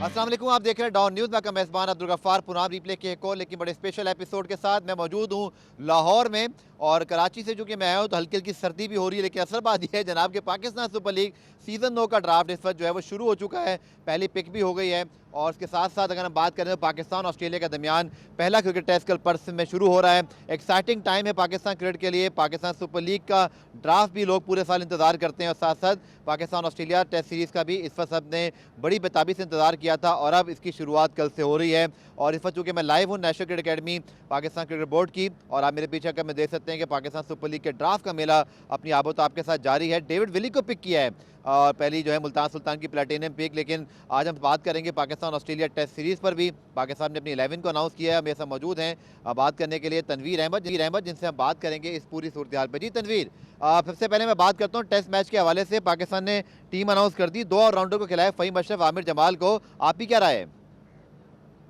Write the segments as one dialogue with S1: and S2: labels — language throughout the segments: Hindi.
S1: अस्सलाम वालेकुम, आप देख रहे हैं डॉन न्यूज़। मैं का मेज़बान अब्दुल गफ्फार पुनः रिप्ले के एक और लेकिन बड़े स्पेशल एपिसोड के साथ मैं मौजूद हूँ लाहौर में। और कराची से चूँकि मैं आया हूँ तो हल्की हल्की सर्दी भी हो रही है, लेकिन असल बात यह है जनाब के पाकिस्तान सुपर लीग सीज़न 9 का ड्राफ्ट इस वक्त जो है वो शुरू हो चुका है। पहली पिक भी हो गई है और उसके साथ साथ अगर हम बात करें तो पाकिस्तान ऑस्ट्रेलिया के दरमियान पहला क्रिकेट टेस्ट कल पर्थ में शुरू हो रहा है। एक्साइटिंग टाइम है पाकिस्तान क्रिकेट के लिए। पाकिस्तान सुपर लीग का ड्राफ्ट भी लोग पूरे साल इंतजार करते हैं और साथ साथ पाकिस्तान ऑस्ट्रेलिया टेस्ट सीरीज़ का भी इस वक्त सबने बड़ी बेताबी से इंतजार किया था और अब इसकी शुरुआत कल से हो रही है। और इस वक्त चूँकि मैं लाइव हूँ national cricket academy Pakistan cricket board की, और आप मेरे पीछे अगर मैं देख सकते हैं कि पाकिस्तान सुपर लीग के ड्राफ्ट का मेला अपनी आबोताब के साथ जारी है। डेविड विली को पिक किया है और पहली जो है मुल्तान सुल्तान की प्लेटिनियम पिक। लेकिन आज हम बात करेंगे पाकिस्तान ऑस्ट्रेलिया टेस्ट सीरीज़ पर भी। पाकिस्तान ने अपनी 11 को अनाउंस किया है। मेरे साथ मौजूद हैं बात करने के लिए तनवीर अहमद जिनसे हम बात करेंगे इस पूरी सूरत हाल पर। जी तनवीर, सबसे पहले मैं बात करता हूँ टेस्ट मैच के हवाले से। पाकिस्तान ने टीम अनाउंस कर दी, 2 ऑलराउंडर को खिलाया, फ़हीम अशरफ, आमिर जमाल को। आपकी क्या राय है?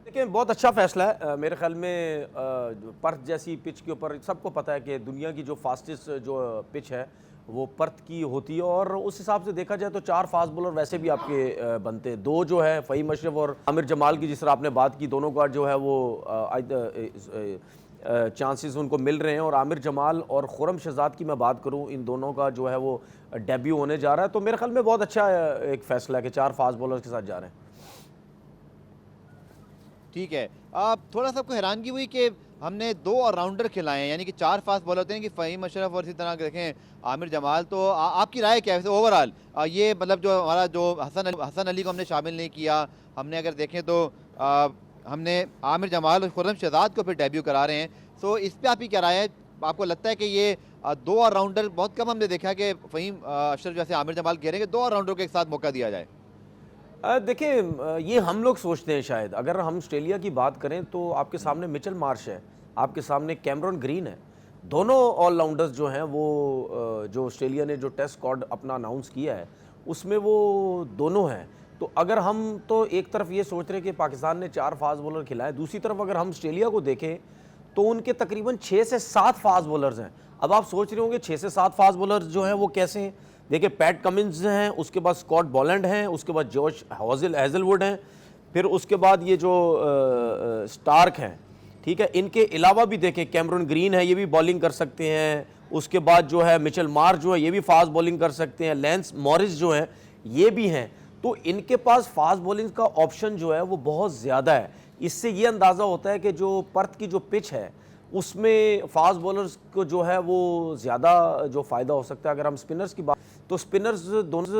S2: देखिए, बहुत अच्छा फैसला है। मेरे ख्याल में पर्थ जैसी पिच के ऊपर सबको पता है कि दुनिया की जो फास्टेस्ट जो पिच है वो पर्थ की होती है, और उस हिसाब से देखा जाए तो 4 फास्ट बॉलर वैसे भी आपके बनते हैं। 2 जो है फ़हीम अशरफ और आमिर जमाल की, जिस तरह आपने बात की, दोनों का जो है वो चांसेस उनको मिल रहे हैं। और आमिर जमाल और खुरम शहजाद की मैं बात करूं, इन दोनों का जो है वो डेब्यू होने जा रहा है। तो मेरे ख्याल में बहुत अच्छा एक फ़ैसला है कि 4 फास्ट बॉलर्स के साथ जा रहे हैं।
S1: ठीक है। अब थोड़ा सा आपको हैरानगी हुई कि हमने 2 ऑलराउंडर खिलाए हैं, यानी कि 4 फास्ट बॉलर होते हैं कि फ़हीम अशरफ और इसी तरह देखें आमिर जमाल। तो आपकी राय क्या है वैसे ओवरऑल? ये मतलब जो हमारा जो हसन अली को हमने शामिल नहीं किया, हमने अगर देखें तो हमने आमिर जमाल और खुर्रम शहजाद को फिर डेब्यू करा रहे हैं। सो इस पर आपकी क्या राय है? आपको लगता है कि ये 2 ऑलराउंडर बहुत कम हमने देखा कि फ़हीम अशरफ जैसे आमिर जमाल कह रहे हैं कि 2 ऑलराउंडर को एक साथ मौका दिया जाए?
S2: देखिए, ये हम लोग सोचते हैं शायद। अगर हम ऑस्ट्रेलिया की बात करें तो आपके सामने मिचेल मार्श है, आपके सामने कैमरन ग्रीन है। दोनों ऑलराउंडर्स जो हैं वो जो ऑस्ट्रेलिया ने जो टेस्ट स्क्वाड अपना अनाउंस किया है उसमें वो दोनों हैं। तो अगर हम तो एक तरफ ये सोच रहे हैं कि पाकिस्तान ने 4 फास्ट बॉलर खिलाए, दूसरी तरफ अगर हम ऑस्ट्रेलिया को देखें तो उनके तकरीबन 6 से 7 फास्ट बॉलर्स हैं। अब आप सोच रहे होंगे 6 से 7 फास्ट बॉलर्स जो हैं वो कैसे हैं? देखिए, पैट कमिंस हैं, उसके बाद स्कॉट बॉलैंड हैं, उसके बाद जॉश हेजलवुड हैं, फिर उसके बाद ये जो स्टार्क हैं, ठीक है। इनके अलावा भी देखें कैमरन ग्रीन है, ये भी बॉलिंग कर सकते हैं। उसके बाद जो है मिचेल मार्श जो है ये भी फास्ट बॉलिंग कर सकते हैं। लैंस मॉरिस जो है ये भी हैं। तो इनके पास फास्ट बॉलिंग का ऑप्शन जो है वो बहुत ज़्यादा है। इससे ये अंदाज़ा होता है कि जो पर्थ की जो पिच है उसमें फास्ट बॉलर्स को जो है वो ज़्यादा जो फ़ायदा हो सकता है। अगर हम स्पिनर्स की बात, तो स्पिनर्स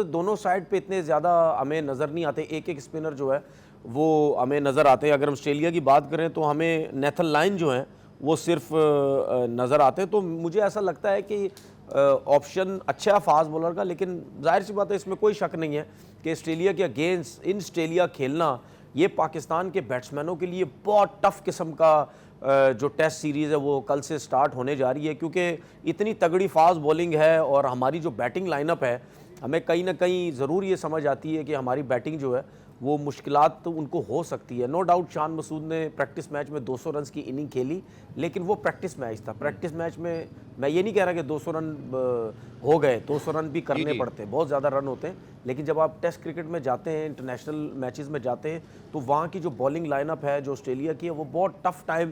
S2: दोनों साइड पे इतने ज़्यादा हमें नज़र नहीं आते। एक एक स्पिनर जो है वो हमें नज़र आते हैं। अगर हम ऑस्ट्रेलिया की बात करें तो हमें नेथन लाइन जो है वो सिर्फ नज़र आते हैं। तो मुझे ऐसा लगता है कि ऑप्शन अच्छा है फास्ट बॉलर का, लेकिन जाहिर सी बात है इसमें कोई शक नहीं है कि ऑस्ट्रेलिया के अगेंस्ट इन ऑस्ट्रेलिया खेलना ये पाकिस्तान के बैट्समैनों के लिए बहुत टफ किस्म का जो टेस्ट सीरीज़ है वो कल से स्टार्ट होने जा रही है, क्योंकि इतनी तगड़ी फास्ट बॉलिंग है और हमारी जो बैटिंग लाइनअप है, हमें कहीं ना कहीं ज़रूर ये समझ आती है कि हमारी बैटिंग जो है वो मुश्किलात तो उनको हो सकती है। नो डाउट शान मसूद ने प्रैक्टिस मैच में 200 रन की इनिंग खेली, लेकिन वो प्रैक्टिस मैच था। प्रैक्टिस मैच में मैं ये नहीं कह रहा कि 200 रन हो गए, 200 रन भी करने पड़ते हैं, बहुत ज़्यादा रन होते हैं। लेकिन जब आप टेस्ट क्रिकेट में जाते हैं, इंटरनेशनल मैचेस में जाते हैं, तो वहाँ की जो बॉलिंग लाइनअप है जो ऑस्ट्रेलिया की है वो बहुत टफ टाइम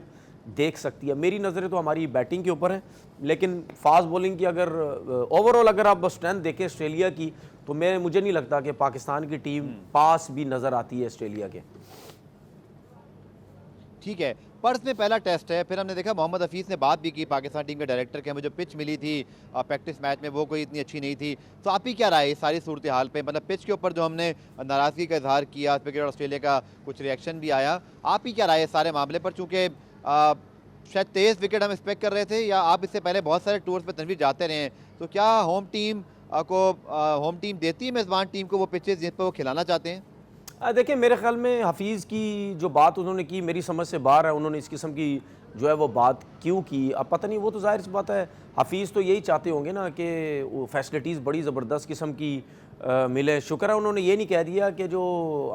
S2: देख सकती है। मेरी नज़रें तो हमारी बैटिंग के ऊपर है, लेकिन फास्ट बॉलिंग की अगर ओवरऑल अगर आप स्ट्रेंथ देखें ऑस्ट्रेलिया की, तो मुझे नहीं लगता कि पाकिस्तान की टीम पास भी नज़र आती है ऑस्ट्रेलिया के।
S1: ठीक है, पर्थ में पहला टेस्ट है। फिर हमने देखा मोहम्मद हफीज़ ने बात भी की पाकिस्तान टीम के डायरेक्टर के, हमें जो पिच मिली थी प्रैक्टिस मैच में वो कोई इतनी अच्छी नहीं थी। तो आपकी क्या राय है इस सारी सूरत हाल पे? मतलब पिच के ऊपर जो हमने नाराज़गी का इजहार किया, क्रिकेट ऑस्ट्रेलिया का कुछ रिएक्शन भी आया, आपकी क्या राय है सारे मामले पर? चूँकि शायद 23 विकेट हम एक्सपेक्ट कर रहे थे, या आप इससे पहले बहुत सारे टूर्स पर तनवीर जाते रहे हैं, तो क्या होम टीम देती है मेज़बान टीम को वो पिचेस जिन पर वो खिलाना चाहते हैं?
S2: देखिए, मेरे ख्याल में हफीज़ की जो बात उन्होंने की मेरी समझ से बाहर है। उन्होंने इस किस्म की जो है वो बात क्यों की, अब पता नहीं। वो तो जाहिर सी बात है हफीज़ तो यही चाहते होंगे ना कि फैसिलिटीज़ बड़ी ज़बरदस्त किस्म की मिले। शुक्र है उन्होंने ये नहीं कह दिया कि जो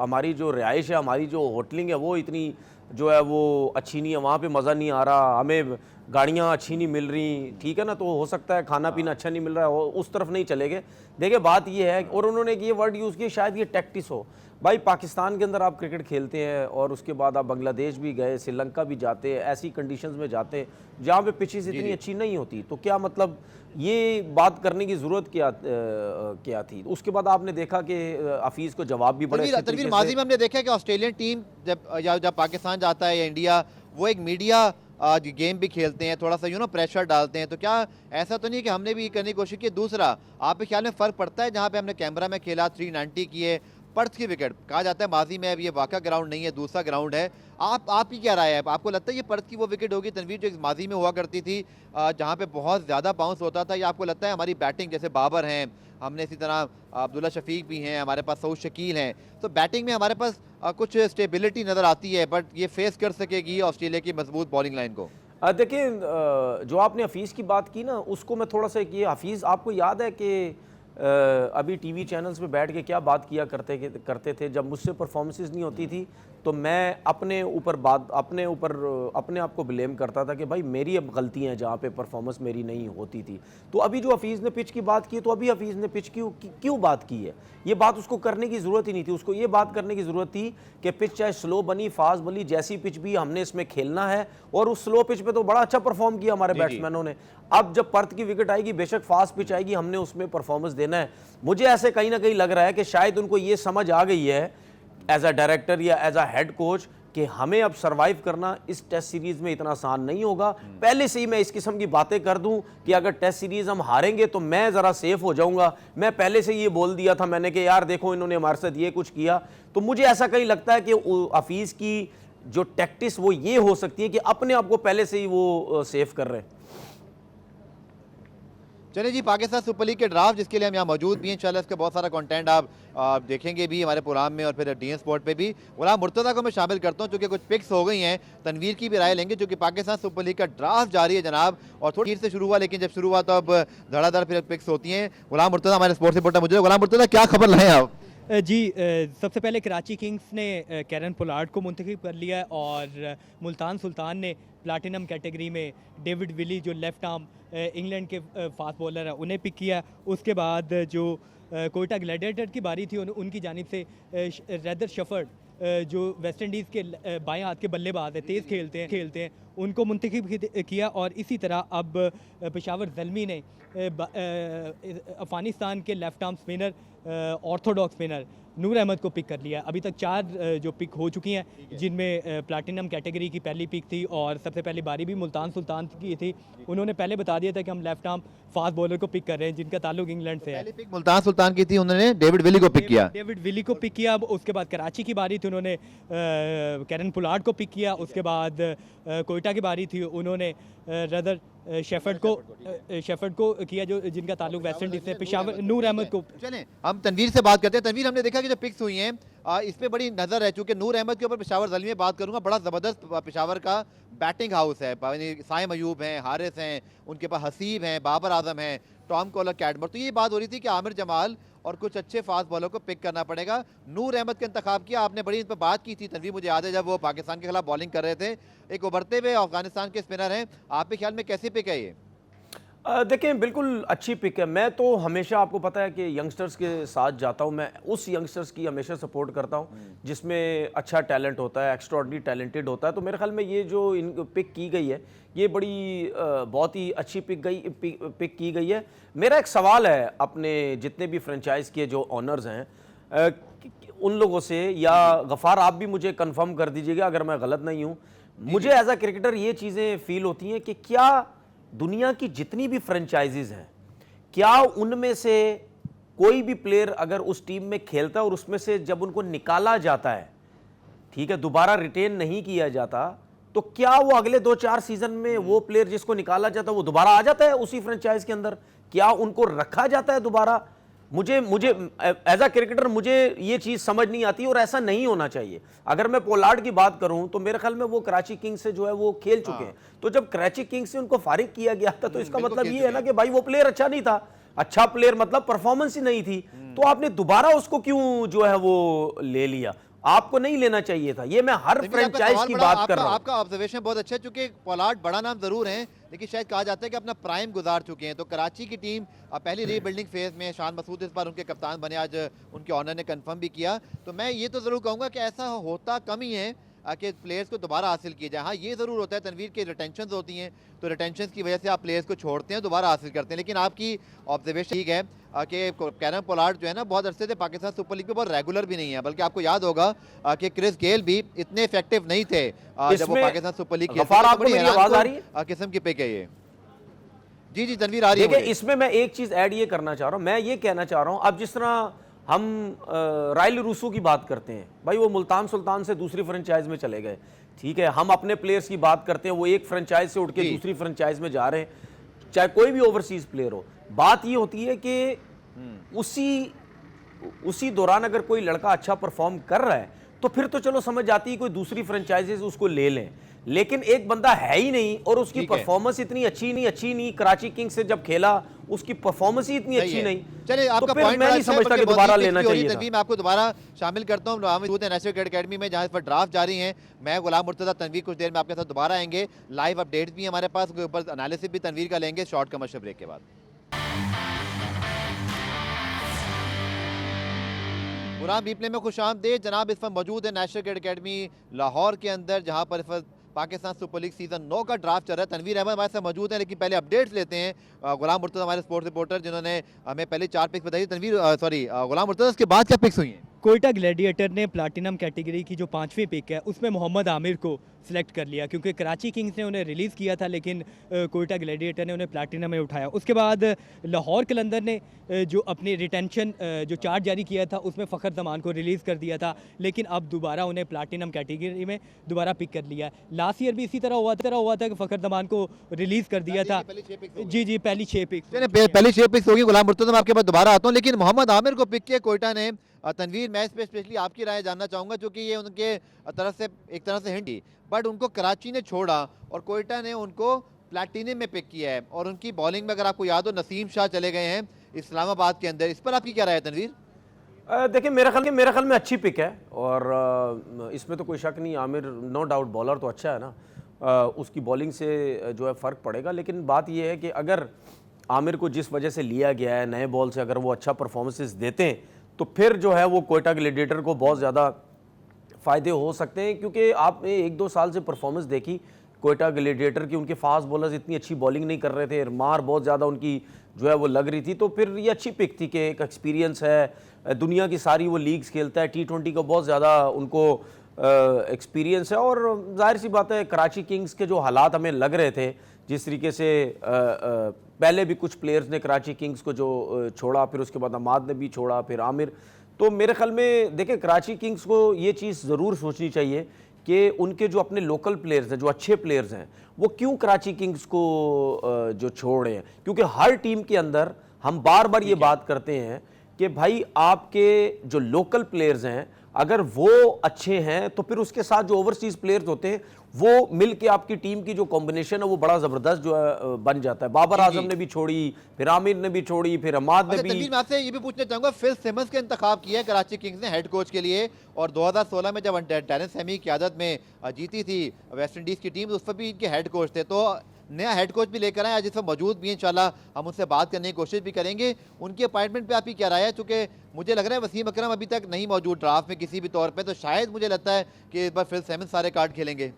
S2: हमारी जो रिहाइश है, हमारी जो होटलिंग है वो इतनी जो है वो अच्छी नहीं है, वहाँ पे मज़ा नहीं आ रहा, हमें गाड़ियाँ अच्छी नहीं मिल रही, ठीक है ना, तो हो सकता है खाना पीना अच्छा नहीं मिल रहा है, उस तरफ नहीं चले गए। देखिए बात ये है, और उन्होंने ये वर्ड यूज़ किया, शायद ये टैक्टिस हो। भाई पाकिस्तान के अंदर आप क्रिकेट खेलते हैं और उसके बाद आप बांग्लादेश भी गए, श्रीलंका भी जाते हैं, ऐसी कंडीशंस में जाते हैं जहाँ पे पिचेस इतनी अच्छी नहीं होती, तो क्या मतलब ये बात करने की ज़रूरत क्या थी? उसके बाद आपने देखा कि हफीज़ को जवाब भी बड़े अच्छे तरीके
S1: तनवीर,
S2: से।
S1: माजी में हमने देखा है कि ऑस्ट्रेलियन टीम जब पाकिस्तान जाता है या इंडिया, वो एक मीडिया गेम भी खेलते हैं, थोड़ा सा प्रेशर डालते हैं, तो क्या ऐसा तो नहीं है कि हमने भी करने की कोशिश की? दूसरा, आपके ख्याल में फ़र्क पड़ता है जहाँ पे हमने कैमरा में खेला 390 की है, पर्थ की विकेट कहा जाता है माजी में, अब ये वाक़ा ग्राउंड नहीं है, दूसरा ग्राउंड है, आपकी क्या राय है? आपको लगता है ये पर्थ की वो विकेट होगी तनवीर जो माजी में हुआ करती थी, जहाँ पे बहुत ज़्यादा बाउंस होता था, या आपको लगता है हमारी बैटिंग, जैसे बाबर हैं, हमने इसी तरह अब्दुल्ला शफीक भी हैं, हमारे पास सऊद शकील हैं, तो बैटिंग में हमारे पास कुछ स्टेबिलिटी नज़र आती है, बट ये फेस कर सकेगी ऑस्ट्रेलिया की मजबूत बॉलिंग लाइन को?
S2: देखिए, जो आपने हफीज़ की बात की ना, उसको मैं थोड़ा सा ये, हफीज़ आपको याद है कि अभी टीवी चैनल्स पे बैठ के क्या बात किया करते थे, जब मुझसे परफॉर्मेंसेस नहीं होती थी तो मैं अपने आप को ब्लेम करता था कि भाई मेरी अब गलतियाँ हैं जहाँ पे परफॉर्मेंस मेरी नहीं होती थी। तो अभी जो हफीज़ ने पिच की बात की, तो अभी हफीज़ ने पिच क्यों बात की है? ये बात उसको करने की ज़रूरत ही नहीं थी। उसको ये बात करने की ज़रूरत थी कि पिच चाहे स्लो बनी, फास्ट बनी, जैसी पिच भी हमने इसमें खेलना है, और उस स्लो पिच पे तो बड़ा अच्छा परफॉर्म किया हमारे बैट्समैनों ने। अब जब पर्थ की विकेट आएगी, बेशक फास्ट पिच आएगी, हमने उसमें परफॉर्मेंस देना है। मुझे ऐसे कहीं ना कहीं लग रहा है कि शायद उनको ये समझ आ गई है एज अ डायरेक्टर या एज अ हेड कोच कि हमें अब सरवाइव करना इस टेस्ट सीरीज में इतना आसान नहीं होगा। पहले से ही मैं इस किस्म की बातें कर दूं कि अगर टेस्ट सीरीज हम हारेंगे तो मैं ज़रा सेफ हो जाऊंगा। मैं पहले से ये बोल दिया था मैंने कि यार देखो इन्होंने हमारे साथ ये कुछ किया। तो मुझे ऐसा कहीं लगता है कि हफीज़ की जो टैक्टिस वो ये हो सकती है कि अपने आप को पहले से ही वो सेफ कर रहे हैं।
S1: चलिए जी, पाकिस्तान सुपर लीग के ड्राफ्ट जिसके लिए हम यहाँ मौजूद भी हैं, इंशाल्लाह इसका बहुत सारा कंटेंट आप देखेंगे भी हमारे प्रोग्राम में और फिर डीएन स्पोर्ट पे भी। गुलाम मुर्तज़ा को मैं शामिल करता हूँ क्योंकि कुछ पिक्स हो गई हैं, तनवीर की भी राय लेंगे क्योंकि पाकिस्तान सुपर लीग का ड्राफ्ट जारी है जनाब, और थोड़ी देर से शुरू हुआ लेकिन जब शुरू हुआ तो अब धड़ाधड़ फिर पिक्स होती हैं। गुलाम मुर्तज़ा हमारे स्पोर्ट्स रिपोर्टर मुझे, गुलाम मुर्तज़ा क्या खबर लाएँ आप?
S3: जी, सबसे पहले कराची किंग्स ने कैरन पोलार्ड को मुंतखब कर लिया है और मुल्तान सुल्तान ने प्लाटिनम कैटेगरी में डेविड विली जो लेफ़्ट आर्म इंग्लैंड के फास्ट बॉलर हैं उन्हें पिक किया। उसके बाद जो कोयटा ग्लैडिएटर की बारी थी उनकी जानिब से रैदर शेफर्ड जो वेस्ट इंडीज़ के बाएं हाथ के बल्लेबाज हैं, तेज़ खेलते हैं, उनको मुंतखब किया। और इसी तरह अब पेशावर ज़ल्मी ने अफ़गानिस्तान के left arm spinner orthodox spinner Noor Ahmad को पिक कर लिया। अभी तक 4 जो पिक हो चुकी हैं जिनमें प्लैटिनम कैटेगरी की पहली पिक थी और सबसे पहली बारी भी मुल्तान सुल्तान की थी। उन्होंने पहले बता दिया था कि हम लेफ्ट आर्म फास्ट बॉलर को पिक कर रहे हैं जिनका ताल्लुक इंग्लैंड से है।
S1: पहली पिक मुल्तान सुल्तान की थी, उन्होंने डेविड विली को पिक किया।
S3: डेविड विली को पिक किया। उसके बाद कराची की बारी थी, उन्होंने कैरन पोलार्ड को पिक किया। उसके बाद कोयटा की बारी थी, उन्होंने रदर शेफर्ड को किया जो जिनका ताल्लुक वेस्ट इंडीज से। पेशावर नूर अहमद को।
S1: चलें हम तनवीर से बात करते हैं। तनवीर, हमने देखा कि जो पिक्स हुई हैं इस पे बड़ी नज़र है, चूँकि नूर अहमद के ऊपर पेशावर ज़ल्मी में बात करूँगा, बड़ा ज़बरदस्त पेशावर का बैटिंग हाउस है। साइम अयूब हैं, हारिस हैं, उनके पास हसीब हैं, बाबर आजम हैं, टॉम कॉलर, कैटमोर। तो ये बात हो रही थी कि आमिर जमाल और कुछ अच्छे फास्ट बॉलर को पिक करना पड़ेगा। नूर अहमद का इंतखाब किया आपने, बड़ी इन पर बात की थी तनवीर, मुझे याद है जब वो पाकिस्तान के खिलाफ बॉलिंग कर रहे थे। एक उभरते हुए अफगानिस्तान के स्पिनर हैं, आपके ख्याल में कैसी पिक है ये?
S2: देखें बिल्कुल अच्छी पिक है। मैं तो हमेशा, आपको पता है कि यंगस्टर्स के साथ जाता हूँ, मैं उस यंगस्टर्स की हमेशा सपोर्ट करता हूँ जिसमें अच्छा टैलेंट होता है, एक्स्ट्राऑर्डिनरी टैलेंटेड होता है। तो मेरे ख्याल में ये जो इन पिक की गई है ये बड़ी बहुत ही अच्छी पिक की गई है। मेरा एक सवाल है अपने जितने भी फ्रेंचाइज के जो ऑनर्स हैं उन लोगों से, या गफ़ार आप भी मुझे कंफर्म कर दीजिएगा अगर मैं गलत नहीं हूँ। मुझे एज अ क्रिकेटर ये चीज़ें फील होती हैं कि क्या दुनिया की जितनी भी फ्रेंचाइजीज हैं, क्या उनमें से कोई भी प्लेयर अगर उस टीम में खेलता है और उसमें से जब उनको निकाला जाता है, ठीक है, दोबारा रिटेन नहीं किया जाता, तो क्या वो अगले 2-4 सीजन में वो प्लेयर जिसको निकाला जाता है वो दोबारा आ जाता है उसी फ्रेंचाइज के अंदर? क्या उनको रखा जाता है दोबारा? मुझे एज अ क्रिकेटर मुझे ये चीज़ समझ नहीं आती और ऐसा नहीं होना चाहिए। अगर मैं पोलार्ड की बात करूं तो मेरे ख्याल में वो कराची किंग्स से जो है वो खेल चुके हैं। तो जब कराची किंग्स से उनको फारिग किया गया था तो इसका मतलब ये है ना कि भाई वो प्लेयर अच्छा नहीं था। अच्छा प्लेयर मतलब परफॉर्मेंस ही नहीं थी, तो आपने दोबारा उसको क्यों जो है वो ले लिया? आपको नहीं लेना चाहिए था। ये मैं हर
S1: तनवीर, आपका
S2: फ्रेंचाइज
S1: सवाल
S2: की
S1: बड़ा
S2: बात कर रहा हूं।
S1: आपका ऑब्जर्वेशन बहुत अच्छा है, चूंकि पोलार्ड बड़ा नाम जरूर है लेकिन शायद कहा जाता है कि अपना प्राइम गुजार चुके हैं। तो कराची की टीम पहली रीबिल्डिंग फेज में, शान मसूद इस बार उनके कप्तान बने, आज उनके ऑनर ने कंफर्म भी किया। तो मैं ये तो जरूर कहूंगा कि ऐसा होता कम ही है कि प्लेयर्स को दोबारा हासिल किया जाए। हाँ, ये ज़रूर होता है तनवीर के रिटेंशन होती हैं, तो रिटेंशन की वजह से आप प्लेयर्स को छोड़ते हैं, दोबारा हासिल करते हैं। लेकिन आपकी ऑब्जर्वेशन ठीक है कि कैरन पोलार्ड जो है ना, बहुत अरसे से पाकिस्तान सुपर लीग में बहुत रेगुलर भी नहीं है, बल्कि आपको याद होगा कि क्रिस गेल भी इतने इफेक्टिव नहीं थे जब वो पाकिस्तान सुपर लीग
S2: गफार, आपको मेरी आवाज आ रही है?
S1: किस्म की पिक है ये। जी जी तनवीर, आ रही है।
S2: देखिए, इसमें मैं एक चीज ऐड ये करना चाह रहा हूं, मैं ये कहना चाह रहा हूं, अब जिस तरह हम राइल रूसो की बात करते हैं, भाई वो मुल्तान सुल्तान से दूसरी फ्रेंचाइज में चले गए, ठीक है। हम अपने प्लेयर्स की बात करते हैं, वो एक फ्रेंचाइज से उठ के दूसरी फ्रेंचाइज में जा रहे हैं, चाहे कोई भी ओवरसीज प्लेयर हो। बात ये होती है कि उसी दौरान अगर कोई लड़का अच्छा परफॉर्म कर रहा है तो फिर तो चलो समझ जाती है कोई दूसरी फ्रेंचाइजेस उसको ले लें, लेकिन एक बंदा है ही नहीं और उसकी परफॉर्मेंस इतनी अच्छी नहीं। कराची किंग्स से जब खेला उसकी परफॉर्मेंस ही इतनी अच्छी नहीं।
S1: चलिए, आपका
S2: तो फिर
S1: पॉइंट
S2: मैं नहीं समझता कि दोबारा लेना चाहिए था।
S1: मैं आपको दोबारा शामिल करता हूं नेशनल क्रिकेट एकेडमी में, जहां पर ड्राफ्ट जारी है। मैं गुलाम मुर्तजा, तनवीर कुछ देर में आपके साथ दोबारा आएंगे। लाइव अपडेट्स भी हमारे पास, ऊपर एनालिसिस भी तनवीर का लेंगे शॉर्ट कमर्शियल ब्रेक के बाद। गुलाम रिप्ले में खुशामदीद जनाब। इस वक्त मौजूद है नेशनल क्रिकेट एकेडमी लाहौर के अंदर, जहां पर इस वक्त पाकिस्तान सुपर लीग सीजन 9 का ड्राफ्ट चल रहा है। तनवीर अहमद हमारे साथ मौजूद है, लेकिन पहले अपडेट्स लेते हैं गुलाम मुर्तजा, हमारे स्पोर्ट्स रिपोर्टर, जिन्होंने हमें पहले 4 पिक्स बताई। तनवीर गुलाम मुर्तजा, उसके बाद क्या पिक्स हुई हैं?
S3: कोयटा ग्लैडिएटर ने प्लाटिनम कैटेगरी की जो 5वीं पिक है उसमें मोहम्मद आमिर को सिलेक्ट कर लिया, क्योंकि कराची किंग्स ने उन्हें रिलीज़ किया था, लेकिन कोयटा ग्लैडिएटर ने उन्हें प्लाटिनम में उठाया। उसके बाद लाहौर कलंदर ने जो अपनी रिटेंशन जो चार्ट जारी किया था उसमें फ़खर जमान को रिलीज़ कर दिया था, लेकिन अब दोबारा उन्हें प्लाटिनम कैटेगरी में दोबारा पिक कर लिया। लास्ट ईयर भी इसी तरह हुआ था कि फ़खर जमान को रिलीज़ कर दिया था। जी, पहली 6 पिक्स
S1: पहली 6 पिक्स होगी। गुलाम मुर्तजा, मैं आपके पास दोबारा आता हूँ, लेकिन मोहम्मद आमिर को पिक किया कोयटा ने। तनवीर, मैं इस पर स्पेशली आपकी राय जानना चाहूँगा, क्योंकि ये उनके एक तरह से हिंट, बट उनको कराची ने छोड़ा और कोयटा ने उनको प्लैटिनम में पिक किया है। और उनकी बॉलिंग में अगर आपको याद हो, नसीम शाह चले गए हैं इस्लामाबाद के अंदर। इस पर आपकी क्या राय है तनवीर?
S2: देखिए, मेरे ख्याल में अच्छी पिक है और इसमें तो कोई शक नहीं। आमिर नो डाउट बॉलर तो अच्छा है ना, उसकी बॉलिंग से जो है फ़र्क पड़ेगा। लेकिन बात यह है कि अगर आमिर को जिस वजह से लिया गया है, नए बॉल से अगर वो अच्छा परफॉर्मेंसेस देते हैं तो फिर जो है वो कोयटा ग्लैडिएटर को बहुत ज़्यादा फ़ायदे हो सकते हैं। क्योंकि आपने 1-2 साल से परफॉर्मेंस देखी कोयटा ग्लैडिएटर की, उनके फास्ट बॉलर्स इतनी अच्छी बॉलिंग नहीं कर रहे थे, मार बहुत ज़्यादा उनकी जो है वो लग रही थी। तो फिर ये अच्छी पिक थी कि एक एक्सपीरियंस है, दुनिया की सारी वो लीग्स खेलता है, T20 का बहुत ज़्यादा उनको एक्सपीरियंस है। और जाहिर सी बात है, कराची किंग्स के जो हालात हमें लग रहे थे, जिस तरीके से पहले भी कुछ प्लेयर्स ने कराची किंग्स को जो छोड़ा, फिर उसके बाद अमाद ने भी छोड़ा, फिर आमिर, तो मेरे ख्याल में देखिए कराची किंग्स को ये चीज़ ज़रूर सोचनी चाहिए कि उनके जो अपने लोकल प्लेयर्स हैं, जो अच्छे प्लेयर्स हैं, वो क्यों कराची किंग्स को जो छोड़ रहे हैं। क्योंकि हर टीम के अंदर हम बार बार ये बात करते हैं कि भाई आपके जो लोकल प्लेयर्स हैं अगर वो अच्छे हैं तो फिर उसके साथ जो ओवरसीज प्लेयर्स होते हैं वो मिल के आपकी टीम की जो कॉम्बिनेशन है वो बड़ा ज़बरदस्त जो है बन जाता है। बाबर आजम ने भी छोड़ी, फिर आमिर ने भी छोड़ी, फिर अमाद ने भी।
S1: मैं आपसे ये भी पूछना चाहूंगा, फिल सिमंस का इंतखाब किया है कराची किंग्स ने हेड कोच के लिए, और 2016 में जब डैरेन सैमी की क़यादत में जीती थी वेस्ट इंडीज़ की टीम, उस पर भी इनके हेड कोच थे। तो नया हेड कोच भी लेकर आए, आज इस वक्त मौजूद भी हैं, इंशाल्लाह हम उनसे बात करने की कोशिश भी करेंगे। उनकी अपॉइंटमेंट पे आपकी क्या राय है? चूँकि मुझे लग रहा है वसीम अकरम अभी तक नहीं मौजूद ड्राफ्ट में किसी भी तौर पे, तो शायद मुझे लगता है कि इस बार फिल सिमंस सारे कार्ड खेलेंगे।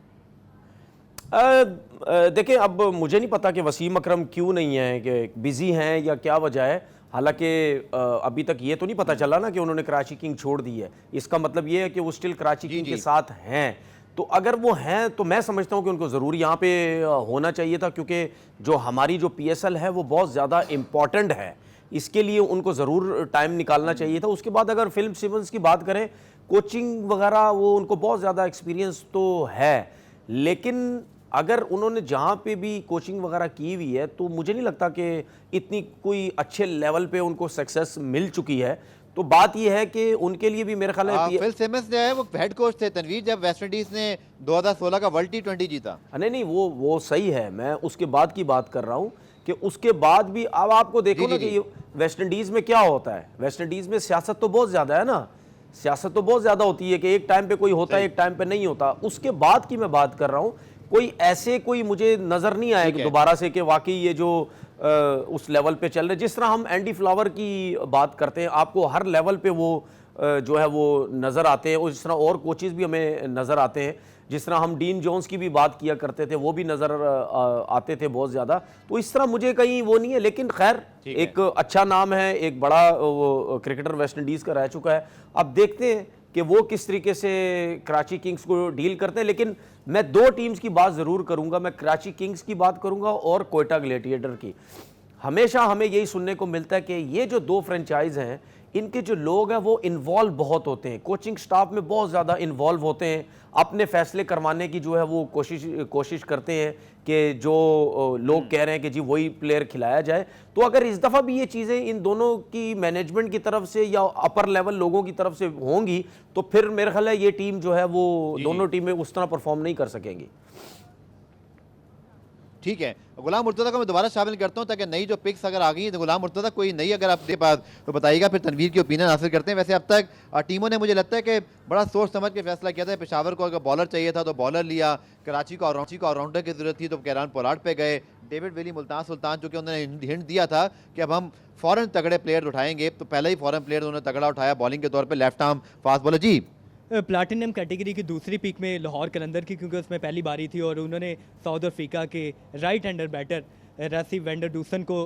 S2: देखिए, अब मुझे नहीं पता कि वसीम अकरम क्यों नहीं है, कि बिजी हैं या क्या वजह है। हालांकि अभी तक ये तो नहीं पता चला ना कि उन्होंने कराची किंग छोड़ दी है, इसका मतलब ये है कि वो स्टिल कराची किंग के साथ हैं। तो अगर वो हैं तो मैं समझता हूँ कि उनको ज़रूर यहाँ पे होना चाहिए था, क्योंकि जो हमारी जो PSL है वो बहुत ज़्यादा इम्पॉर्टेंट है, इसके लिए उनको ज़रूर टाइम निकालना चाहिए था। उसके बाद अगर फिल सिमंस की बात करें, कोचिंग वगैरह वो उनको बहुत ज़्यादा एक्सपीरियंस तो है, लेकिन अगर उन्होंने जहाँ पे भी कोचिंग वगैरह की हुई है तो मुझे नहीं लगता कि इतनी कोई अच्छे लेवल पे उनको सक्सेस मिल चुकी है। तो बात यह है कि उनके लिए भी मेरे ख्याल है
S1: फिल सिमंस जो है वो हेड कोच थे तनवीर, जब वेस्ट इंडीज ने 2016 का वर्ल्ड T20 जीता।
S2: नहीं, वो सही है, मैं उसके बाद की बात कर रहा हूँ कि उसके बाद भी अब आपको देखो ना कि वेस्ट इंडीज़ में क्या होता है। वेस्ट इंडीज़ में सियासत तो बहुत ज़्यादा है ना, सियासत तो बहुत ज़्यादा होती है कि एक टाइम पे कोई होता है, एक टाइम पे नहीं होता। उसके बाद की मैं बात कर रहा हूँ, कोई मुझे नज़र नहीं आया कि दोबारा से कि वाकई ये जो उस लेवल पे चल रहे, जिस तरह हम एंडी फ्लावर की बात करते हैं, आपको हर लेवल पे वो जो है वो नज़र आते हैं, और इस तरह और कोचेज़ भी हमें नज़र आते हैं। जिस तरह हम डीन जोन्स की भी बात किया करते थे, वो भी नज़र आते थे बहुत ज़्यादा। तो इस तरह मुझे कहीं वो नहीं है, लेकिन खैर एक अच्छा नाम है, एक बड़ा वो क्रिकेटर वेस्ट इंडीज़ का रह चुका है। अब देखते हैं कि वो किस तरीके से कराची किंग्स को डील करते हैं। लेकिन मैं दो टीम्स की बात ज़रूर करूँगा, मैं कराची किंग्स की बात करूँगा और कोयटा ग्लेडिएटर की। हमेशा हमें यही सुनने को मिलता है कि ये जो दो फ्रेंचाइज हैं, इनके जो लोग हैं वो इन्वॉल्व बहुत होते हैं, कोचिंग स्टाफ में बहुत ज़्यादा इन्वॉल्व होते हैं, अपने फैसले करवाने की जो है वो कोशिश करते हैं कि जो लोग कह रहे हैं कि जी वही प्लेयर खिलाया जाए। तो अगर इस दफ़ा भी ये चीज़ें इन दोनों की मैनेजमेंट की तरफ से या अपर लेवल लोगों की तरफ से होंगी, तो फिर मेरा ख्याल है ये टीम जो है वो दोनों टीमें उस तरह परफॉर्म नहीं कर सकेंगी।
S1: ठीक है, गुलाम मुर्तज़ा को मैं दोबारा शामिल करता हूं ताकि नई जो पिक्स अगर आ गई हैं तो गुलाम मुर्तज़ा कोई नई अगर आपके पास तो बताइएगा, फिर तनवीर की ओपिनियन हासिल करते हैं। वैसे अब तक टीमों ने मुझे लगता है कि बड़ा सोच समझ के फैसला किया था। पेशावर को अगर बॉलर चाहिए था तो बॉलर लिया, कराची को ऑलराउंडर की जरूरत थी तो कैरान पोलार्ड पे गए, डेविड विली, मुल्तान सुल्तान, जो कि उन्होंने हिंट दिया था कि अब हम फ़ौरन तगड़े प्लेयर उठाएंगे, तो पहले ही फ़ौरन प्लेयर उन्होंने तगड़ा उठाया बॉलिंग के तौर पर, लेफ्ट आर्म फास्ट बॉलर। जी,
S3: प्लाटिनम कैटेगरी की दूसरी पिक में लाहौर कलंदर की, क्योंकि उसमें पहली बारी थी और उन्होंने साउथ अफ्रीका के right hander batter Rassie van der Dussen को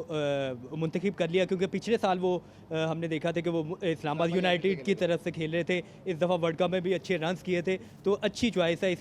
S3: मुंतखब कर लिया, क्योंकि पिछले साल वो हमने देखा था कि वो इस्लामाबाद यूनाइटेड की तरफ से खेल रहे थे। इस दफ़ा वर्ल्ड कप में भी अच्छे रन्स किए थे, तो अच्छी चॉइस है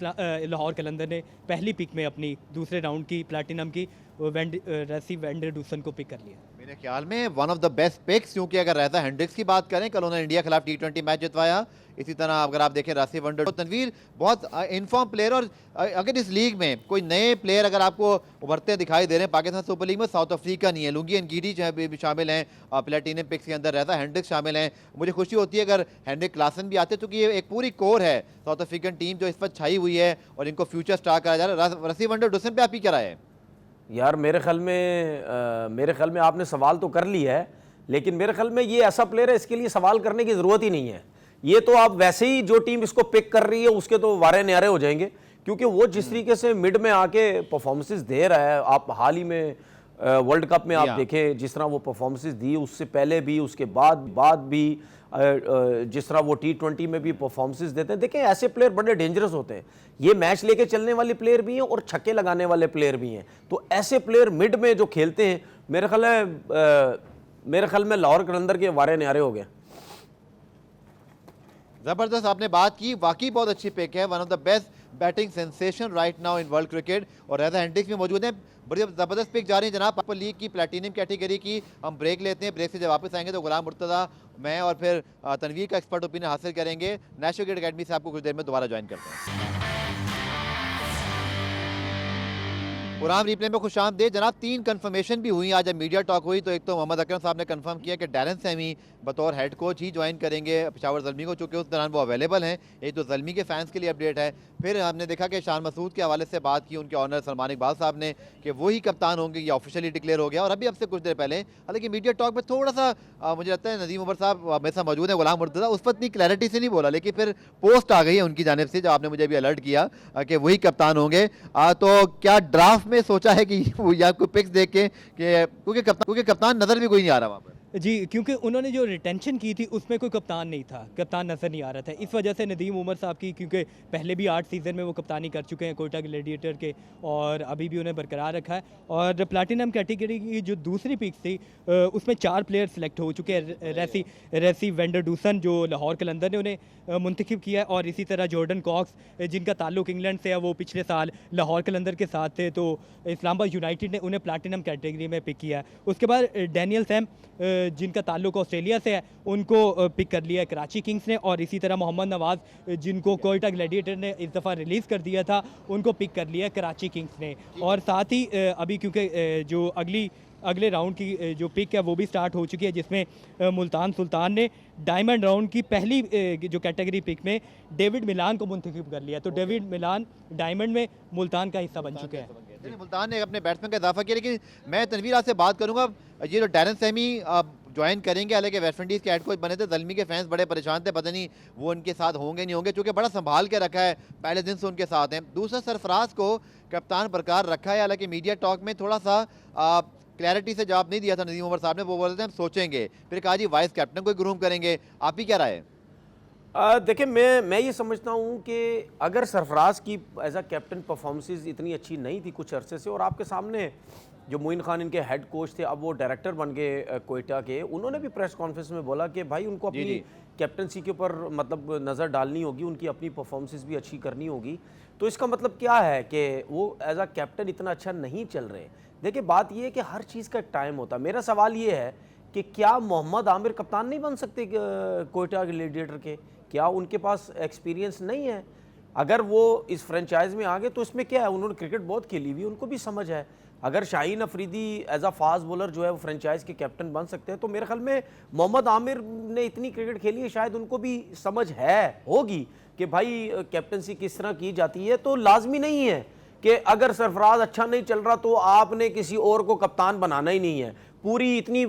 S3: लाहौर कलंदर ने पहली पिक में अपनी दूसरे राउंड की प्लाटिनम की रैसी वेंडर डूसन को पिक कर लिया।
S1: मेरे ख्याल में one of the best picks, क्योंकि अगर रेजा हेंड्रिक्स की बात करें, कल उन्होंने इंडिया के खिलाफ T20 मैच जितवाया। इसी तरह अगर आप देखें रासी वंडर, तो तनवीर बहुत इनफॉर्म प्लेयर, और अगर इस लीग में कोई नए प्लेयर अगर आपको उभरते दिखाई दे रहे हैं पाकिस्तान सुपर लीग में, साउथ अफ्रीका नहीं है, लुंगी एनगीडी जो है भी शामिल हैं, प्लेटिनम पिक्स के अंदर रेजा हेंड्रिक्स शामिल हैं। मुझे खुशी होती है अगर हेंड्रिक क्लासन भी आते, क्योंकि ये एक पूरी कोर है साउथ अफ्रीकन टीम जो इस वक्त छाई हुई है और इनको फ्यूचर स्टार करा जा रहा है। रसी वंडर डूसन पे आप ही क्या राय है?
S2: यार मेरे ख्याल में आपने सवाल तो कर लिया है, लेकिन मेरे ख्याल में ये ऐसा प्लेयर है इसके लिए सवाल करने की ज़रूरत ही नहीं है। ये तो आप वैसे ही जो टीम इसको पिक कर रही है उसके तो वारे न्यारे हो जाएंगे, क्योंकि वो जिस तरीके से मिड में आके परफॉर्मेंसेस दे रहा है। आप हाल ही में वर्ल्ड कप में आप देखें जिस तरह वो परफॉर्मेंसेस दी, उससे पहले भी उसके बाद भी जिस तरह वो T20 में भी परफॉर्मेंसेस देते हैं। देखें ऐसे प्लेयर बड़े डेंजरस होते हैं, ये मैच लेके चलने वाले प्लेयर भी हैं और छक्के लगाने वाले प्लेयर भी हैं। तो ऐसे प्लेयर मिड में जो खेलते हैं, मेरे ख्याल में लाहौर कलंदर के वारे न्यारे हो गए।
S1: ज़बरदस्त आपने बात की, वाकई बहुत अच्छी पिक है, one of the best batting sensation right now in world cricket, और रेजा हेंड्रिक्स भी मौजूद हैं। बड़ी ज़बरदस्त पिक जा रही है जनाब। पापा लीग की प्लेटिनम कैटेगरी की हम ब्रेक लेते हैं, ब्रेक से जब वापस आएंगे तो गुलाम मुर्तज़ा, मैं और फिर तनवीर का एक्सपर्ट ओपिनियन हासिल करेंगे। नेशनल क्रिकेट अकेडमी से आपको कुछ देर में दोबारा ज्वाइन करते हैं। पुराम रिप्ले में खुश आमदीद जनाब। 3 कंफर्मेशन भी हुई आज जब मीडिया टॉक हुई, तो एक तो मोहम्मद अकरम साहब ने कंफर्म किया कि डैरन सैमी बतौर हेड कोच ही ज्वाइन करेंगे पेशावर ज़ल्मी को, चूँकि उस दौरान वो अवेलेबल हैं। एक तो ज़ल्मी के फैंस के लिए अपडेट है। फिर हमने देखा कि शान मसूद के हवाले से बात की उनके ऑनर सलमान इकबाल साहब ने कि वही कप्तान होंगे, ये ऑफिशियली डिक्लेयर हो गया। और अभी अब से कुछ देर पहले हालांकि मीडिया टॉक में थोड़ा सा मुझे लगता है नदीम उमर साहब मेरे साथ मौजूद है, गुलाम मुर्तज़ा उस वक्त इतनी क्लैरिटी से नहीं बोला, लेकिन फिर पोस्ट आ गई है उनकी जानिब से, जब आपने मुझे अभी अलर्ट किया कि वही कप्तान होंगे। तो क्या ड्राफ्ट में सोचा है कि या कोई पिक्स देख के क्योंकि कप्तान नजर भी कोई नहीं आ रहा वहाँ पर?
S3: जी, क्योंकि उन्होंने जो रिटेंशन की थी उसमें कोई कप्तान नहीं था, कप्तान नज़र नहीं आ रहा था। इस वजह से नदीम उमर साहब की, क्योंकि पहले भी 8 सीज़न में वो कप्तानी कर चुके हैं कोयटा ग्लेडिएटर के, और अभी भी उन्हें बरकरार रखा है। और प्लाटिनम कैटेगरी की जो दूसरी पिक थी उसमें 4 प्लेयर सेलेक्ट हो चुके हैं। रैसी वेंडर डूसन जो लाहौर कलंदर ने उन्हें मुंतखब किया है, और इसी तरह जॉर्डन कॉक्स जिनका ताल्लुक इंग्लैंड से है, वो पिछले साल लाहौर कलंदर के साथ थे, तो इस्लामाबाद यूनाइटेड ने उन्हें प्लाटिनम कैटेगरी में पिक किया है। उसके बाद डैनियल सैम जिनका ताल्लुक ऑस्ट्रेलिया से है, उनको पिक कर लिया है कराची किंग्स ने। और इसी तरह मोहम्मद नवाज़ जिनको कोयटा ग्लेडिएटर ने इस दफ़ा रिलीज़ कर दिया था, उनको पिक कर लिया है कराची किंग्स ने। और साथ ही अभी क्योंकि जो अगले राउंड की जो पिक है वो भी स्टार्ट हो चुकी है, जिसमें मुल्तान सुल्तान ने डायमंड राउंड की पहली जो कैटेगरी पिक में डेविड मिलान को मुंतखब कर लिया। तो डेविड मिलान डायमंड में मुल्तान का हिस्सा बन चुके हैं।
S1: मुल्तान ने अपने बैट्समैन का इजाफा किया, लेकिन मैं तनवीर आपसे बात करूंगा, ये जो डैरन सैमी ज्वाइन करेंगे। हालांकि वेस्ट इंडीज़ के हेड कोच बने थे, ज़ल्मी के फैंस बड़े परेशान थे, पता नहीं वो उनके साथ होंगे नहीं होंगे, क्योंकि बड़ा संभाल के रखा है, पहले दिन से उनके साथ हैं। दूसरा, सरफराज को कप्तान बरकरार रखा है। हालांकि मीडिया टॉक में थोड़ा सा क्लैरिटी से जवाब नहीं दिया था नदीम उमर साहब ने, वो बोल रहे थे हम सोचेंगे, फिर कहा जी वाइस कैप्टन को ग्रूम करेंगे। आप ही क्या राय है?
S2: देखिए, मैं ये समझता हूँ कि अगर सरफराज की एज अ कैप्टन परफॉर्मेंसेस इतनी अच्छी नहीं थी कुछ अरसे से, और आपके सामने जो मोइन खान इनके हेड कोच थे, अब वो डायरेक्टर बन गए कोयटा के, उन्होंने भी प्रेस कॉन्फ्रेंस में बोला कि भाई उनको अपनी कैप्टनसी के ऊपर मतलब नज़र डालनी होगी, उनकी अपनी परफॉर्मेंसेस भी अच्छी करनी होगी। तो इसका मतलब क्या है कि वो एज अ कैप्टन इतना अच्छा नहीं चल रहे। देखिए, बात ये है कि हर चीज़ का एक टाइम होता है। मेरा सवाल ये है कि क्या मोहम्मद आमिर कप्तान नहीं बन सकते कोयटा ग्लैडिएटर के? क्या उनके पास एक्सपीरियंस नहीं है? अगर वो इस फ्रेंचाइज में आ गए तो इसमें क्या है, उन्होंने क्रिकेट बहुत खेली हुई, उनको भी समझ है। अगर Shaheen Afridi as a fast bowler जो है वो फ्रेंचाइज के कैप्टन बन सकते हैं, तो मेरे ख्याल में मोहम्मद आमिर ने इतनी क्रिकेट खेली है, शायद उनको भी समझ है होगी कि भाई कैप्टनसी किस तरह की जाती है। तो लाजमी नहीं है कि अगर सरफराज अच्छा नहीं चल रहा तो आपने किसी और को कप्तान बनाना ही नहीं है। पूरी इतनी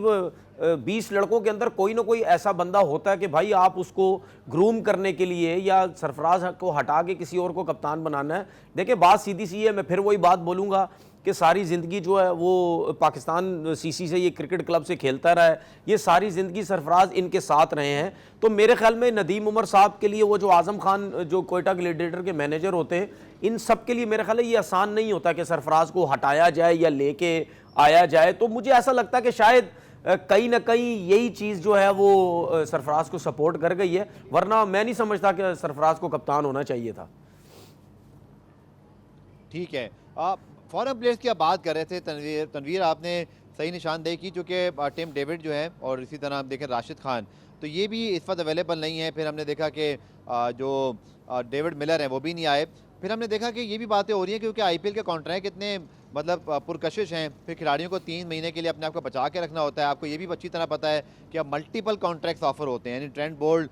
S2: 20 लड़कों के अंदर कोई ना कोई ऐसा बंदा होता है कि भाई आप उसको ग्रूम करने के लिए या सरफराज को हटा के किसी और को कप्तान बनाना है। देखिए, बात सीधी सी है, मैं फिर वही बात बोलूँगा कि सारी ज़िंदगी जो है वो पाकिस्तान सीसी से, ये क्रिकेट क्लब से खेलता रहा है, ये सारी ज़िंदगी सरफराज इनके साथ रहे हैं। तो मेरे ख्याल में नदीम उमर साहब के लिए, वो जो आज़म खान जो कोयटा ग्लैडिएटर के मैनेजर होते हैं, इन सब के लिए मेरे ख्याल है ये आसान नहीं होता कि सरफराज को हटाया जाए या लेके आया जाए। तो मुझे ऐसा लगता है कि शायद कहीं ना कहीं यही चीज़ जो है वो सरफराज को सपोर्ट कर गई है, वरना मैं नहीं समझता कि सरफराज को कप्तान होना चाहिए था।
S1: ठीक है, आप फॉरेन प्लेयर्स की आप बात कर रहे थे तनवीर, आपने सही निशानदेही की, चूँकि टिम डेविड जो है और इसी तरह हम देखें राशिद खान, तो ये भी इस वक्त अवेलेबल नहीं है। फिर हमने देखा कि जो डेविड मिलर हैं वो भी नहीं आए। फिर हमने देखा कि ये भी बातें हो रही हैं क्योंकि आईपीएल के कॉन्ट्रैक्ट इतने मतलब पुरकशिश हैं, फिर खिलाड़ियों को 3 महीने के लिए अपने आप को बचा के रखना होता है। आपको ये भी अच्छी तरह पता है कि अब मल्टीपल कॉन्ट्रैक्ट्स ऑफर होते हैं, यानी ट्रेंट बोल्ट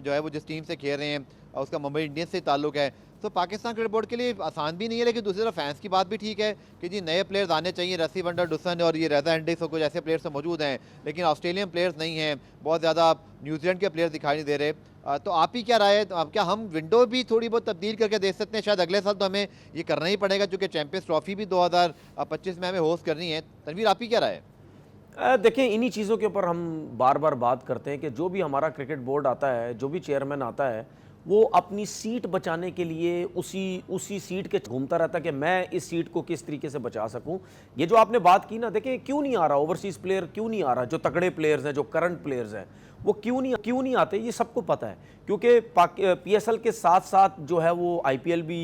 S1: जो है वो जिस टीम से खेल रहे हैं उसका मुंबई इंडियंस से ताल्लुक है। तो पाकिस्तान क्रिकेट बोर्ड के लिए आसान भी नहीं है, लेकिन दूसरी तरफ फैंस की बात भी ठीक है कि जी नए प्लेयर्स आने चाहिए। रसी वंडर डुसन और ये रेजा एंडिस और कुछ ऐसे प्लेयर्स तो मौजूद हैं, लेकिन ऑस्ट्रेलियन प्लेयर्स नहीं हैं, बहुत ज़्यादा न्यूजीलैंड के प्लेयर्स दिखाई नहीं दे रहे। तो आप ही क्या राय है, तो अब क्या हम विंडो भी थोड़ी बहुत तब्दील करके देख सकते हैं? शायद अगले साल तो हमें ये करना ही पड़ेगा, क्योंकि चैंपियंस ट्रॉफी भी 2025 में हमें होस्ट करनी है। तनवीर, आप ही क्या राय है?
S2: देखिए, इन्हीं चीज़ों के ऊपर हम बार बार बात करते हैं कि जो भी हमारा क्रिकेट बोर्ड आता है, जो भी चेयरमैन आता है, वो अपनी सीट बचाने के लिए उसी सीट के घूमता रहता है कि मैं इस सीट को किस तरीके से बचा सकूं। ये जो आपने बात की ना, देखिए क्यों नहीं आ रहा ओवरसीज़ प्लेयर, क्यों नहीं आ रहा, जो तगड़े प्लेयर्स हैं, जो करंट प्लेयर्स हैं, वो क्यों नहीं आते, ये सबको पता है। क्योंकि पीएसएल के साथ साथ जो है वो आईपीएल भी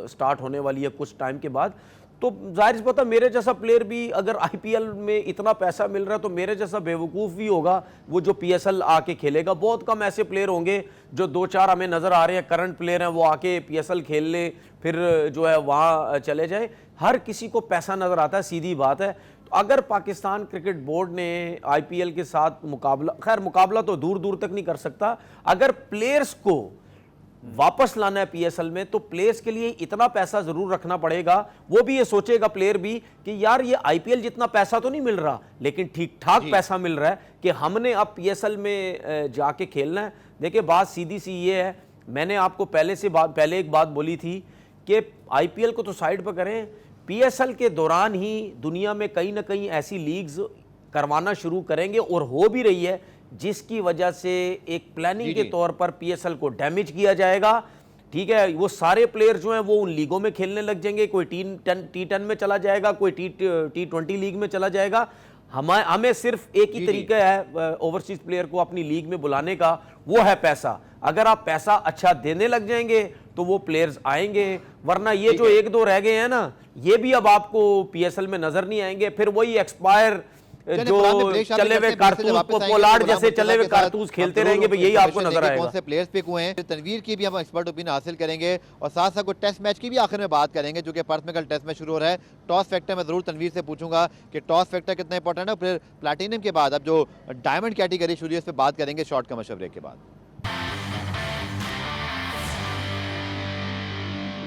S2: स्टार्ट होने वाली है कुछ टाइम के बाद। तो जाहिर सी बात है, मेरे जैसा प्लेयर भी अगर आईपीएल में इतना पैसा मिल रहा है तो मेरे जैसा बेवकूफ़ भी होगा वो जो पीएसएल आके खेलेगा। बहुत कम ऐसे प्लेयर होंगे जो 2-4 हमें नज़र आ रहे हैं करंट प्लेयर हैं, वो आके पीएसएल खेल ले, फिर जो है वहाँ चले जाए। हर किसी को पैसा नज़र आता है, सीधी बात है। तो अगर पाकिस्तान क्रिकेट बोर्ड ने आईपीएल के साथ मुकाबला, खैर मुकाबला तो दूर दूर तक नहीं कर सकता, अगर प्लेयर्स को वापस लाना है पीएसएल में, तो प्लेयर्स के लिए इतना पैसा जरूर रखना पड़ेगा। वो भी ये सोचेगा प्लेयर भी कि यार ये आईपीएल जितना पैसा तो नहीं मिल रहा, लेकिन ठीक ठाक पैसा मिल रहा है कि हमने अब पीएसएल में जाके खेलना है। देखिए, बात सीधी सी ये है, मैंने आपको पहले एक बात बोली थी कि आईपीएल को तो साइड पर करें, पीएसएल के दौरान ही दुनिया में कहीं ना कहीं ऐसी लीग्स करवाना शुरू करेंगे, और हो भी रही है, जिसकी वजह से एक प्लानिंग के तौर पर पीएसएल को डैमेज किया जाएगा। ठीक है, वो सारे प्लेयर जो हैं वो उन लीगों में खेलने लग जाएंगे, कोई टी10 में चला जाएगा, कोई टी20 लीग में चला जाएगा। हमें सिर्फ एक ही तरीका है ओवरसीज प्लेयर को अपनी लीग में बुलाने का, वो है पैसा। अगर आप पैसा अच्छा देने लग जाएंगे तो वो प्लेयर्स आएंगे, वरना ये जो 1-2 रह गए हैं ना, ये भी अब आपको पीएसएल में नजर नहीं आएंगे। फिर वही एक्सपायर जो चले हुए कारतूस, पोलार्ड जैसे चले हुए कारतूस खेलते रहेंगे, यही आपको नजर आएगा।
S1: कौन से प्लेयर्स पिक हुए हैं, तनवीर की भी हम एक्सपर्ट ओपिनियन हासिल करेंगे, और साथ साथ कुछ टेस्ट मैच की भी आखिर में बात करेंगे, जो कि पर्थ में कल टेस्ट मैच शुरू हो रहा है। टॉस फैक्टर मैं जरूर तनवीर से पूछूंगा कि टॉस फैक्टर कितना इंपॉर्टेंट है। फिर प्लैटिनम के बाद अब जो डायमंड कैटेगरी शुरू है, इस पर बात करेंगे शॉर्ट कमर्शियल ब्रेक के बाद।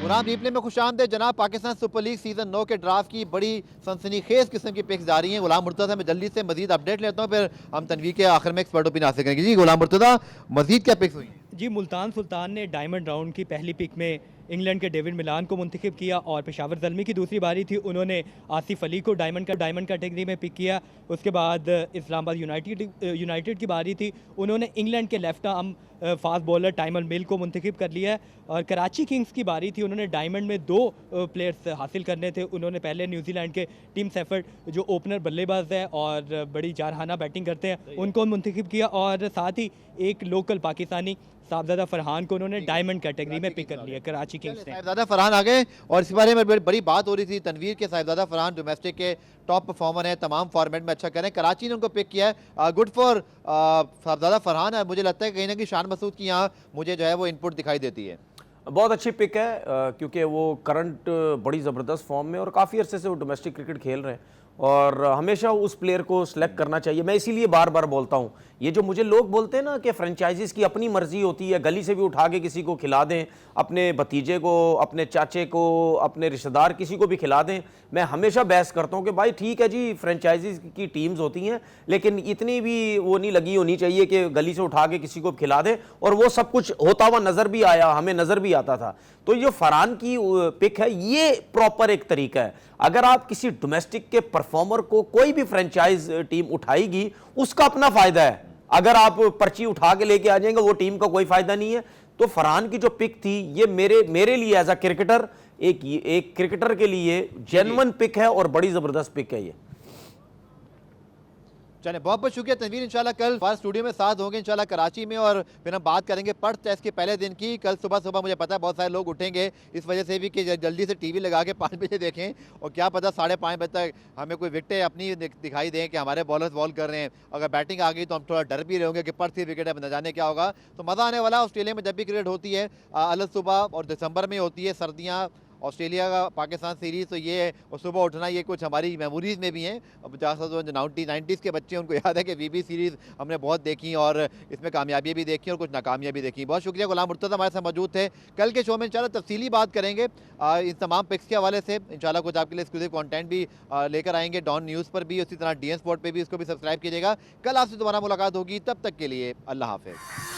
S1: गुलाम रिप्ले में खुशामदीद जनाब। पाकिस्तान सुपर लीग सीजन 9 के ड्राफ्ट की बड़ी सनसनीखेज किस्म की पिक्स जारी हैं। गुलाम मुर्तज़ा मैं जल्दी से मजीद अपडेट लेता हूँ, फिर हम तनवीर के आखिर में एक्सपर्ट ओपिनियन हासिल करेंगे। जी गुलाम मुर्तज़ा, मजीद क्या पिक्स हुई हैं?
S3: जी, मुल्तान सुल्तान ने डायमंड राउंड की पहली पिक में इंग्लैंड के डेविड मिलान को मुंतखब किया और पेशावर ज़ल्मी की दूसरी बारी थी, उन्होंने आसिफ अली को डायमंड कैटेगरी में पिक किया। उसके बाद इस्लामाबाद यूनाइटेड की बारी थी, उन्होंने इंग्लैंड के left arm fast bowler Tymal Mills को मुंतखब कर लिया है। और कराची किंग्स की बारी थी, उन्होंने डायमंड में 2 प्लेयर्स हासिल करने थे। उन्होंने पहले न्यूजीलैंड के टीम सेफर्ड जो ओपनर बल्लेबाज है और बड़ी जारहाना बैटिंग करते हैं, उनको मुंतखब किया। और साथ ही एक लोकल पाकिस्तानी साहबजादा फरहान को उन्होंने डायमंड कैटेगरी में पिक कर लिया कराची किंग्स ने।
S1: साहिबजादा फरहान आ गए और इस बारे में बड़ी बात हो रही थी तनवीर के। साहिबजादा फरहान डोमेस्टिक के टॉप परफॉर्मर हैं, तमाम फॉर्मेट में अच्छा करें। कराची ने उनको पिक किया है। गुड फॉर साहिबजादा फरहान है। मुझे लगता है कहीं ना कहीं शान मसूद की यहाँ मुझे जो है वो इनपुट दिखाई देती है।
S2: बहुत अच्छी पिक है क्योंकि वो करंट बड़ी ज़बरदस्त फॉर्म में और काफ़ी अरसे से वो डोमेस्टिक क्रिकेट खेल रहे हैं और हमेशा उस प्लेयर को सिलेक्ट करना चाहिए। मैं इसीलिए बार बार बोलता हूँ, ये जो मुझे लोग बोलते हैं ना कि फ्रेंचाइजीज़ की अपनी मर्जी होती है, गली से भी उठा के किसी को खिला दें, अपने भतीजे को, अपने चाचे को, अपने रिश्तेदार किसी को भी खिला दें। मैं हमेशा बहस करता हूँ कि भाई ठीक है जी, फ्रेंचाइजीज़ की टीम्स होती हैं, लेकिन इतनी भी वो नहीं लगी होनी चाहिए कि गली से उठा के किसी को खिला दें। और वो सब कुछ होता हुआ नज़र भी आया, हमें नज़र भी आता था। तो ये फरहान की पिक है, ये प्रॉपर एक तरीका है। अगर आप किसी डोमेस्टिक के परफॉर्मर को कोई भी फ्रेंचाइज टीम उठाएगी, उसका अपना फायदा है। अगर आप पर्ची उठा के लेके आ जाएंगे, वो टीम का कोई फायदा नहीं है। तो फरहान की जो पिक थी, ये मेरे लिए एज अ क्रिकेटर, एक क्रिकेटर के लिए जेन्युइन पिक है और बड़ी जबरदस्त पिक है ये।
S1: चले बहुत बहुत शुक्रिया तनवीर। इंशाल्लाह कल हमारे स्टूडियो में साथ होंगे इंशाल्लाह कराची में, और फिर हम बात करेंगे पर्थ टेस्ट के पहले दिन की। कल सुबह मुझे पता है बहुत सारे लोग उठेंगे इस वजह से भी कि जल्दी से टीवी लगा के 5 बजे देखें, और क्या पता 5:30 बजे तक हमें कोई विकेटें अपनी दिखाई दें कि हमारे बॉलर्स बॉल कर रहे हैं। अगर बैटिंग आ गई तो हम थोड़ा डर भी रहे होंगे कि पर्थ की विकेट है, न जाने क्या होगा। तो मज़ा आने वाला। ऑस्ट्रेलिया में जब भी क्रिकेट होती है अलग सुबह और दिसंबर में होती है, सर्दियाँ ऑस्ट्रेलिया का पाकिस्तान सीरीज़, तो ये और सुबह उठना ये कुछ हमारी मेमोरीज़ में भी हैं। अब 90s के बच्चे उनको याद है कि वीबी सीरीज़ हमने बहुत देखी और इसमें कामयाबियाँ भी देखी और कुछ नाकामियाँ भी देखी। बहुत शुक्रिया। गुलाम मुर्तज़ा हमारे साथ मौजूद थे। कल के शो में इंशाल्लाह तफसीली बात करेंगे इन तमाम पिक्स के हवाले से। इंशाल्लाह कुछ आपके लिए एक्सक्लूसिव कंटेंट भी लेकर आएंगे डॉन न्यूज़ पर भी, उसी तरह DN स्पोर्ट पर भी। इसको भी सब्सक्राइब कीजिएगा। कल आपसे दोबारा मुलाकात होगी, तब तक के लिए अल्लाह हाफ़िज़।